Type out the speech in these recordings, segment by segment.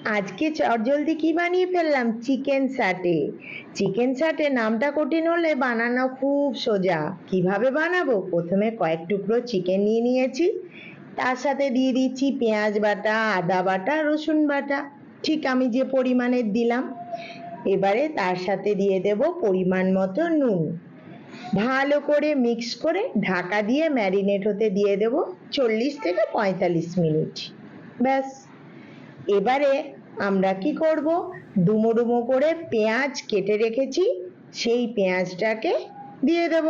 আজকে চটজলদি কি বানিয়ে ফেললাম, চিকেন স্যাটে। চিকেন স্যাটে নামটা কঠিন হলে বানানো খুব সোজা। কিভাবে বানাবো? প্রথমে কয়েক টুকরো চিকেন নিয়ে নিয়েছি, তার সাথে দিয়ে দিচ্ছি পেঁয়াজ বাটা, আদা বাটা, রসুন বাটা, ঠিক আমি যে পরিমাণের দিলাম। এবারে তার সাথে দিয়ে দেব পরিমাণ মতো নুন। ভালো করে মিক্স করে ঢাকা দিয়ে ম্যারিনেট হতে দিয়ে দেব 40 থেকে 45 মিনিট। ব্যাস, এবারে আমরা কি করব, ডুমো ডুমো করে পেঁয়াজ কেটে রেখেছি, সেই পেঁয়াজটাকে দিয়ে দেব।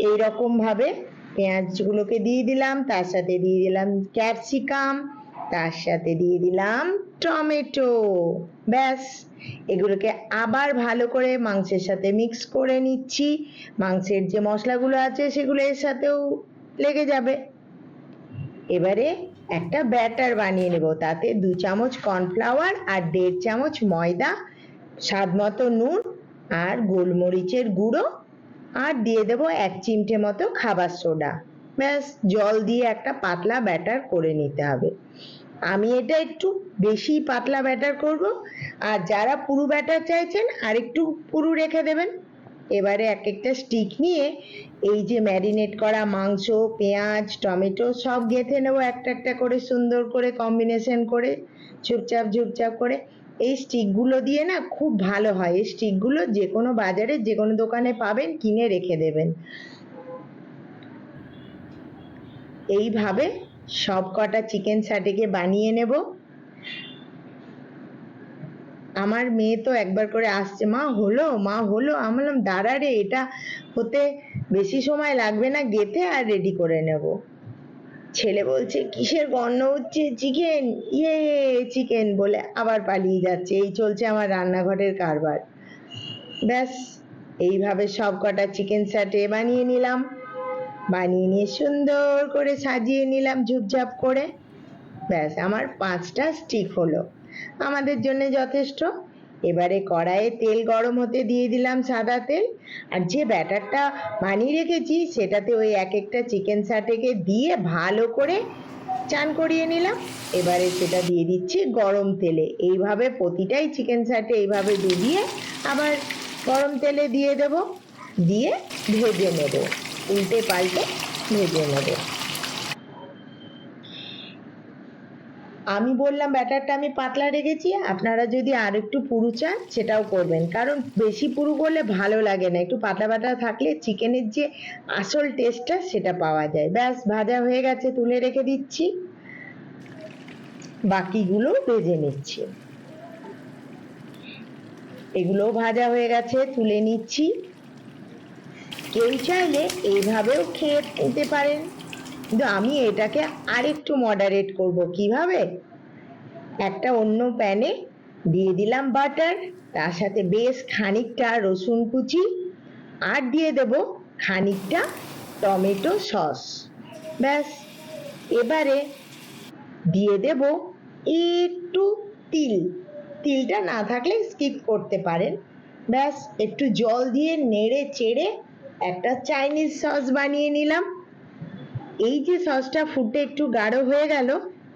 এইরকম ভাবে পেঁয়াজগুলোকে দিয়ে দিলাম, তার সাথে দিয়ে দিলাম ক্যাপসিকাম, তার সাথে দিয়ে দিলাম টমেটো। ব্যাস, এগুলোকে আবার ভালো করে মাংসের সাথে মিক্স করে নিচ্ছি। মাংসের যে মশলাগুলো আছে সেগুলো এর সাথেও লেগে যাবে। এবারে একটা ব্যাটার বানিয়ে নেব, তাতে 2 চামচ কর্নফ্লাওয়ার আর 1.5 চামচ ময়দা, স্বাদ মতো নুন আর গোলমরিচের গুঁড়ো, আর দিয়ে দেব 1 চিমটে মতো খাবার সোডা। ব্যাস, জল দিয়ে একটা পাতলা ব্যাটার করে নিতে হবে। আমি এটা একটু বেশি পাতলা ব্যাটার করব, আর যারা পুরু ব্যাটার চাইছেন আর একটু পুরু রেখে দেবেন। এবারে এক একটা স্টিক নিয়ে এই যে ম্যারিনেট করা মাংস, পেঁয়াজ, টমেটো সব গেঁথে নেবো একটা একটা করে, সুন্দর করে কম্বিনেশন করে, ঝুপঝাপ ঝুপঝাপ করে। এই স্টিকগুলো দিয়ে না খুব ভালো হয়। এই স্টিকগুলো যে কোনো বাজারে যে কোনো দোকানে পাবেন, কিনে রেখে দেবেন। এইভাবে সব কটা চিকেন স্যাটেকে বানিয়ে নেব। আমার মেয়ে তো একবার করে আসছে, মা হলো, মা হলো। আমি বললাম দাঁড়া রে, এটা হতে বেশি সময় লাগবে না, গেঁথে আর রেডি করে নেব। ছেলে বলছে কিসের গন্ধ হচ্ছে, চিকেন, ইয়ে চিকেন বলে আবার পালিয়ে যাচ্ছে। এই চলছে আমার রান্নাঘরের কারবার। ব্যাস, এইভাবে সব কটা চিকেন স্যাটে বানিয়ে নিলাম। বানিয়ে নিয়ে সুন্দর করে সাজিয়ে নিলাম ঝুপঝাপ করে। ব্যাস, আমার 5টা স্টিক হলো, আমাদের জন্য যথেষ্ট। এবারে কড়াইয়ে তেল গরম হতে দিয়ে দিলাম সাদা তেল, আর যে ব্যাটারটা বানিয়ে রেখেছি সেটাতে ওই এক একটা চিকেন স্যাটেকে দিয়ে ভালো করে চান করিয়ে নিলাম। এবারে সেটা দিয়ে দিচ্ছি গরম তেলে। এইভাবে প্রতিটাই চিকেন স্যাটে এইভাবে ডুবিয়ে আবার গরম তেলে দিয়ে দেব, দিয়ে ভেজে নেব, উল্টে পাল্টে ভেজে নেব। আমি বললাম ব্যাটারটা আমি পাতলা রেখেছি, আপনারা যদি আর একটু পুরু চান সেটাও করবেন, কারণ বেশি পুরু করলে ভালো লাগে না। একটু পাতলা পাতলা থাকলে চিকেনের যে আসল টেস্টটা সেটা পাওয়া যায়। ব্যাস, ভাজা হয়ে গেছে, তুলে রেখে দিচ্ছি। বাকিগুলো ভেজে নিচ্ছি। এগুলোও ভাজা হয়ে গেছে, তুলে নিচ্ছি। কেউ চাইলে এইভাবেও খেয়ে নিতে পারেন, কিন্তু আমি এটাকে আরেকটু মডারেট করব। কিভাবে? একটা অন্য প্যানে দিয়ে দিলাম বাটার, তার সাথে বেশ খানিকটা রসুন কুচি, আর দিয়ে দেব খানিকটা টমেটো সস। ব্যাস, এবারে দিয়ে দেব একটু তিল। তিলটা না থাকলে স্কিপ করতে পারেন। ব্যাস, একটু জল দিয়ে নেড়ে চেড়ে একটা চাইনিজ সস বানিয়ে নিলাম। এই যে সসটা ফুটে একটু গাঢ় হয়ে গেল,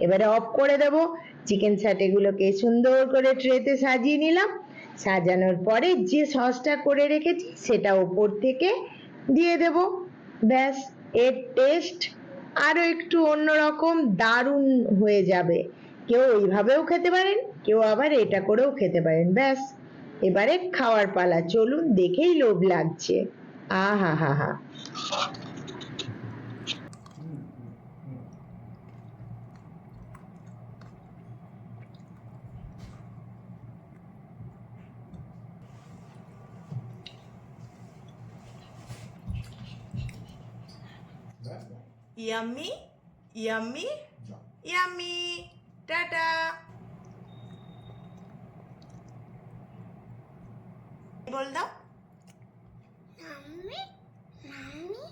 এবারে অফ করে দেব। চিকেন স্যাটেগুলোকে সুন্দর করে ট্রেতে সাজিয়ে নিলাম। সাজানোর পরে যে সসটা করে রেখেছি সেটা উপর থেকে দিয়ে দেব। ব্যাস, এর টেস্ট আরো একটু অন্যরকম দারুণ হয়ে যাবে। কেউ এইভাবেও খেতে পারেন, কেউ আবার এটা করেও খেতে পারেন। ব্যাস, এবারে খাওয়ার পালা, চলুন, দেখেই লোভ লাগছে। আহা হা হা। Yummy, yummy, yummy, tata. বল দাও। Mummy, mummy,